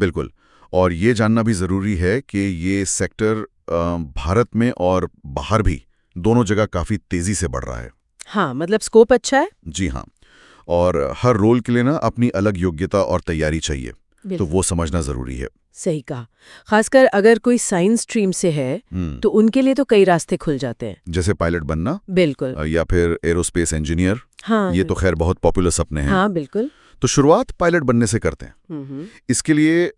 बिल्कुल। और ये जानना भी ज़रूरी है कि ये सेक्टर भारत में और बाहर भी दोनों जगह काफ़ी तेज़ी से बढ़ रहा है। हाँ, मतलब स्कोप अच्छा है। जी हाँ। और हर रोल के लिए ना अपनी अलग योग्यता और तैयारी चाहिए, तो बिल्कुल वो समझना ज़रूरी है। सही कहा। खासकर अगर कोई साइंस स्ट्रीम से है तो उनके लिए तो कई रास्ते खुल जाते हैं। जैसे पायलट बनना बिल्कुल। या फिर एरोस्पेस इंजीनियर, हाँ ये तो खैर बहुत पॉपुलर सपने हैं। हाँ बिल्कुल। तो शुरुआत पायलट बनने से करते हैं। हम्म। इसके लिए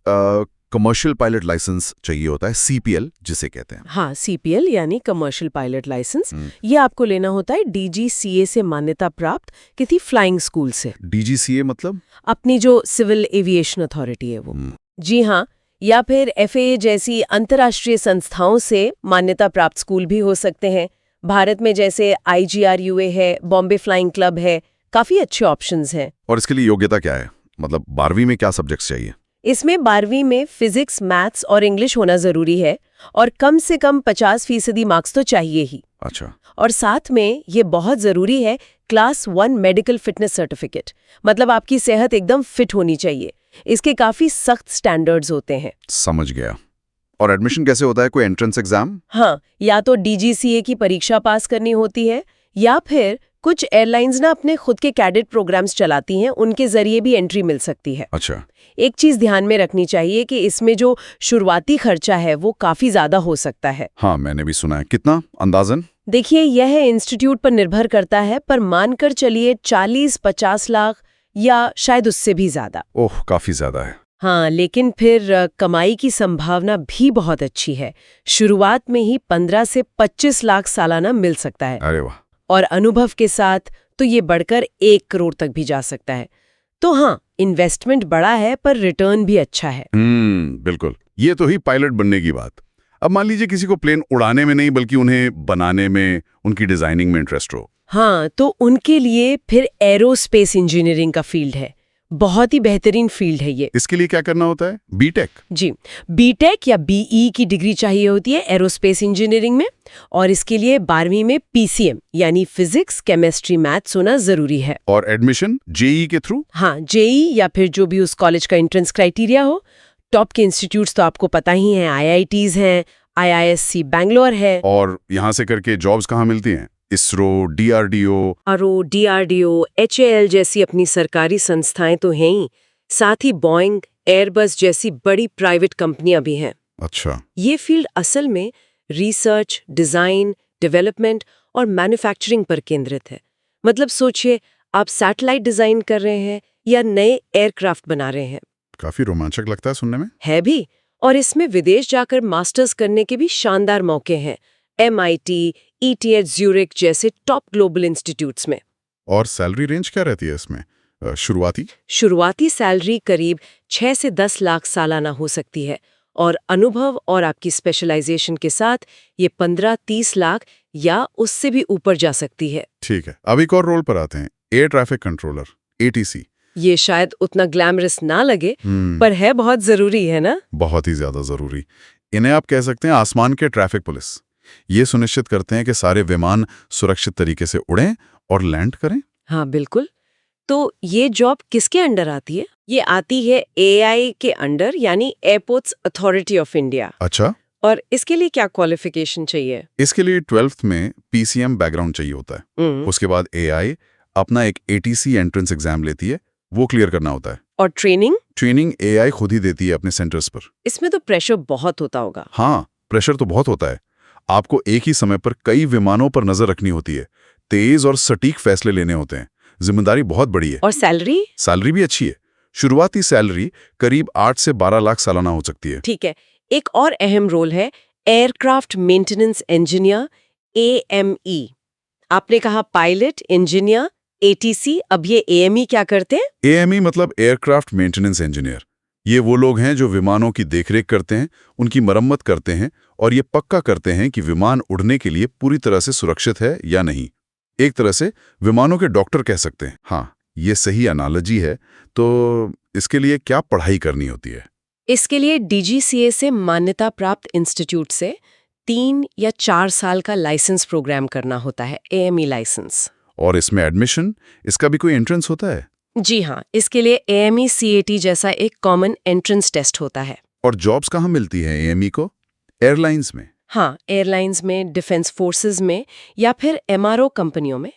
कमर्शियल पायलट लाइसेंस चाहिए होता है, सीपीएल जिसे कहते हैं। हाँ, सीपीएल यानी कमर्शियल पायलट लाइसेंस, हम्म। ये आपको लेना होता है डीजीसीए से मान्यता प्राप्त किसी फ्लाइंग स्कूल से। डीजीसीए मतलब? अपनी जो सिविल एविएशन अथॉरिटी है वो। हम्म। जी हाँ, या फिर एफएए जैसी अंतर्राष्ट्रीय संस्थाओं से मान्यता प्राप्त स्कूल भी हो सकते हैं। भारत में जैसे आईजीआरयूए है, बॉम्बे फ्लाइंग क्लब है, काफी अच्छे ऑप्शंस हैं। और इसके लिए योग्यता क्या है? मतलब 12वीं में क्या सब्जेक्ट्स चाहिए? इसमें 12वीं में फिजिक्स, मैथ्स और इंग्लिश होना जरूरी है और कम से कम 50% मार्क्स तो चाहिए ही। अच्छा। और साथ में ये बहुत जरूरी है क्लास 1 मेडिकल फिटनेस सर्टिफिकेट, मतलब आपकी सेहत एकदम फिट होनी चाहिए। इसके काफी सख्त स्टैंडर्ड्स होते हैं। समझ गया। और एडमिशन कैसे होता है? कोई एंट्रेंस एग्जाम? हाँ, या तो डीजीसीए की परीक्षा पास करनी होती है या फिर कुछ एयरलाइंस ना अपने खुद के कैडेट प्रोग्राम्स चलाती हैं, उनके जरिए भी एंट्री मिल सकती है। अच्छा। एक चीज ध्यान में रखनी चाहिए कि इसमें जो शुरुआती खर्चा है वो काफी ज्यादा हो सकता है। हाँ, मैंने भी सुना है। कितना अंदाजन? देखिए, यह इंस्टीट्यूट पर निर्भर करता है, पर मानकर चलिए 40-50 लाख या शायद उससे भी ज्यादा। ओह, काफी ज्यादा है। हाँ, लेकिन फिर कमाई की संभावना भी बहुत अच्छी है। शुरुआत में ही 15 से 25 लाख सालाना मिल सकता है। अरे वाह। और अनुभव के साथ तो ये बढ़कर 1 करोड़ तक भी जा सकता है। तो हाँ, इन्वेस्टमेंट बड़ा है पर रिटर्न भी अच्छा है। बिल्कुल। ये तो ही पायलट बनने की बात। अब मान लीजिए किसी को प्लेन उड़ाने में नहीं बल्कि उन्हें बनाने में, उनकी डिजाइनिंग में इंटरेस्ट हो। हाँ, तो उनके लिए फिर एरोस्पेस इंजीनियरिंग का फील्ड है। बहुत ही बेहतरीन फील्ड है ये। इसके लिए क्या करना होता है? बीटेक? जी, बीटेक या बीई की डिग्री चाहिए होती है एरोस्पेस इंजीनियरिंग में, और इसके लिए 12वीं में पीसीएम यानी फिजिक्स, केमिस्ट्री, मैथ्स होना जरूरी है। और एडमिशन जेई के थ्रू? हाँ, जेई या फिर जो भी उस कॉलेज का एंट्रेंस क्राइटेरिया हो। टॉप के इंस्टीट्यूट्स तो आपको पता ही हैं, आईआईटीज हैं, आईआईएससी बैंगलोर है। और यहाँ से करके जॉब्स कहाँ मिलती हैं? इसरो, डीआरडीओ, एचएएल जैसी अपनी सरकारी संस्थाएं तो हैं ही, साथ ही बोइंग, एयरबस जैसी बड़ी प्राइवेट कंपनियां भी हैं। अच्छा। ये फील्ड असल में रिसर्च, डिजाइन, डेवलपमेंट और मैन्युफैक्चरिंग पर केंद्रित है। मतलब सोचिए, आप सैटेलाइट डिजाइन कर रहे हैं या नए एयरक्राफ्ट बना रहे हैं। काफी रोमांचक लगता है सुनने में। है भी। और इसमें विदेश जाकर मास्टर्स करने के भी शानदार मौके हैं, एमआईटी, ईटीएच ज्यूरिक जैसे टॉप ग्लोबल इंस्टीट्यूट्स में। और सैलरी रेंज क्या रहती है इसमें? शुरुआती सैलरी करीब 6 से 10 लाख सालाना हो सकती है, और अनुभव और आपकी स्पेशलाइजेशन के साथ ये 15-30 लाख या उससे भी ऊपर जा सकती है। ठीक है। अब एक और रोल पर आते हैं, एयर ट्रैफिक कंट्रोलर, एटीसी। ये शायद उतना ग्लैमरस ना लगे, पर है बहुत जरूरी, है ना? बहुत ही ज्यादा जरूरी। इन्हें आप कह सकते हैं आसमान के ट्रैफिक पुलिस। ये सुनिश्चित करते हैं कि सारे विमान सुरक्षित तरीके से उड़ें और लैंड करें। हाँ बिल्कुल। तो ये जॉब किसके अंडर आती है? ये आती है एआई के अंडर, यानी एयरपोर्ट्स अथॉरिटी ऑफ इंडिया। अच्छा। और इसके लिए क्या क्वालिफिकेशन चाहिए? इसके लिए 12th में पीसीएम बैकग्राउंड चाहिए होता है। उसके बाद एआई अपना एक एटीसी एंट्रेंस एग्जाम लेती है, वो क्लियर करना होता है। और ट्रेनिंग एआई खुद ही देती है अपने सेंटर्स पर। इसमें तो प्रेशर बहुत होता होगा। हाँ, प्रेशर तो बहुत होता है। आपको एक ही समय पर कई विमानों पर नजर रखनी होती है, तेज और सटीक फैसले लेने होते हैं। जिम्मेदारी बहुत बड़ी है। और सैलरी भी अच्छी है। शुरुआती सैलरी करीब 8 से 12 लाख सालाना हो सकती है। ठीक है। एक और अहम रोल है एयरक्राफ्ट मेंटेनेंस इंजीनियर, एएमई। आपने कहा पायलट, इंजीनियर, एटीसी, अब ये एएमई क्या करते हैं? एएमई मतलब एयरक्राफ्ट मेंटेनेंस इंजीनियर। ये वो लोग हैं जो विमानों की देखरेख करते हैं, उनकी मरम्मत करते हैं और ये पक्का करते हैं कि विमान उड़ने के लिए पूरी तरह से सुरक्षित है या नहीं। एक तरह से विमानों के डॉक्टर कह सकते हैं। हाँ, ये सही एनालॉजी है। तो इसके लिए क्या पढ़ाई करनी होती है? इसके लिए डीजीसीए से मान्यता प्राप्त इंस्टीट्यूट से 3 या 4 साल का लाइसेंस प्रोग्राम करना होता है, एएमई लाइसेंस। और इसमें एडमिशन, इसका भी कोई एंट्रेंस होता है? जी हाँ, इसके लिए AME CAT जैसा एक कॉमन एंट्रेंस टेस्ट होता है। और जॉब्स कहाँ मिलती है एएमई को? एयरलाइंस में? हाँ, एयरलाइंस में, डिफेंस फोर्सेस में या फिर MRO कंपनियों में।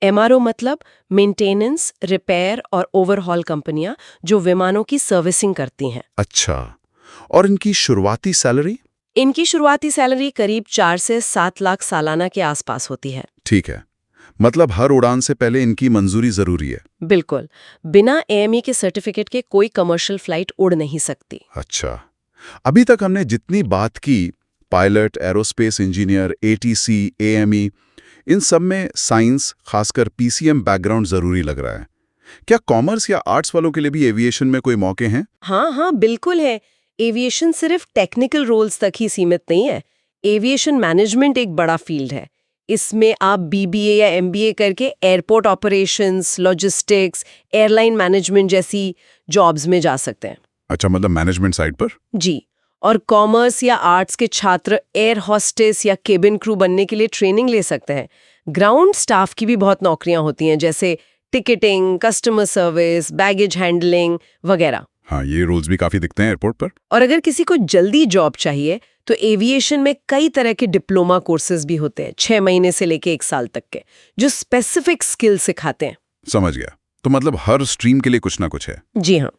MRO मतलब मेंटेनेंस, रिपेयर और ओवरहॉल कंपनियां जो विमानों की सर्विसिंग करती हैं। अच्छा। और इनकी शुरुआती सैलरी? इनकी शुरुआती सैलरी करीब 4 से 7 लाख सालाना के आसपास होती है। ठीक है। मतलब हर उड़ान से पहले इनकी मंजूरी जरूरी है? बिल्कुल, बिना AME के सर्टिफिकेट के कोई कमर्शियल फ्लाइट उड़ नहीं सकती। अच्छा। अभी तक हमने जितनी बात की, pilot, aerospace engineer, ATC, AME, इन सब में साइंस, खासकर PCM बैकग्राउंड जरूरी लग रहा है। क्या कॉमर्स या आर्ट्स वालों के लिए भी एविएशन में कोई मौके हैं? हाँ हाँ, बिल्कुल है। एविएशन सिर्फ टेक्निकल रोल्स तक ही सीमित नहीं है। एविएशन मैनेजमेंट एक बड़ा फील्ड है। इसमें आप BBA या MBA करके airport operations, logistics, airline management जैसी जॉब्स में जा सकते हैं। अच्छा, मतलब मैनेजमेंट साइड पर? जी। और कॉमर्स या आर्ट्स के छात्र एयर होस्टेस या केबिन क्रू बनने के लिए ट्रेनिंग ले सकते हैं। ग्राउंड स्टाफ की भी बहुत नौकरियां होती हैं, जैसे ticketing, customer service, baggage handling वगैरह। हाँ, ये रोल्स भी काफी दिखते हैं एयरपोर्ट पर। और अगर किसी को जल्दी जॉब चाहिए तो एविएशन में कई तरह के डिप्लोमा कोर्सेज भी होते हैं, 6 महीने से लेके 1 साल तक के, जो स्पेसिफिक स्किल सिखाते हैं। समझ गया। तो मतलब हर स्ट्रीम के लिए कुछ ना कुछ है। जी हाँ।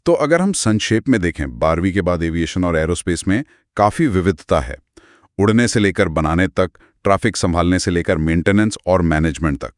तो अगर हम संक्षेप में देखें, 12वीं के बाद एविएशन और एरोस्पेस में काफी विविधता है। उड़ने से लेकर बनाने तक, ट्रैफिक संभालने से लेकर मेंटेनेंस और मैनेजमेंट तक।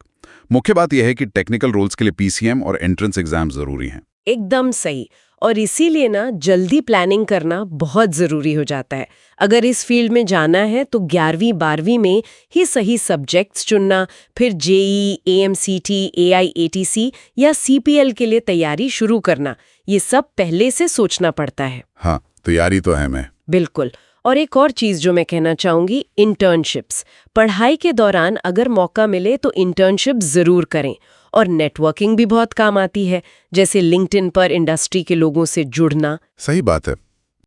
मुख्य बात यह है कि टेक्निकल रोल्स के लिए PCM और एंट्रेंस एग्जाम जरूरी हैं। एकदम सही। और इसीलिए ना जल्दी प्लानिंग करना बहुत ज़रूरी हो जाता है। अगर इस फील्ड में जाना है तो 11वीं 12वीं में ही सही सब्जेक्ट्स चुनना, फिर JEE, AMCT, AIATC या CPL के लिए तैयारी शुरू करना, ये सब पहले से सोचना पड़ता है। हाँ, तैयारी तो है मैं। बिल्कुल। और एक और चीज़ जो मैं कहना चाहूँगी, इंटर्नशिप्स। पढ़ाई के दौरान अगर मौका मिले तो इंटर्नशिप ज़रूर करें। और नेटवर्किंग भी बहुत काम आती है, जैसे लिंक्डइन पर इंडस्ट्री के लोगों से जुड़ना। सही बात है।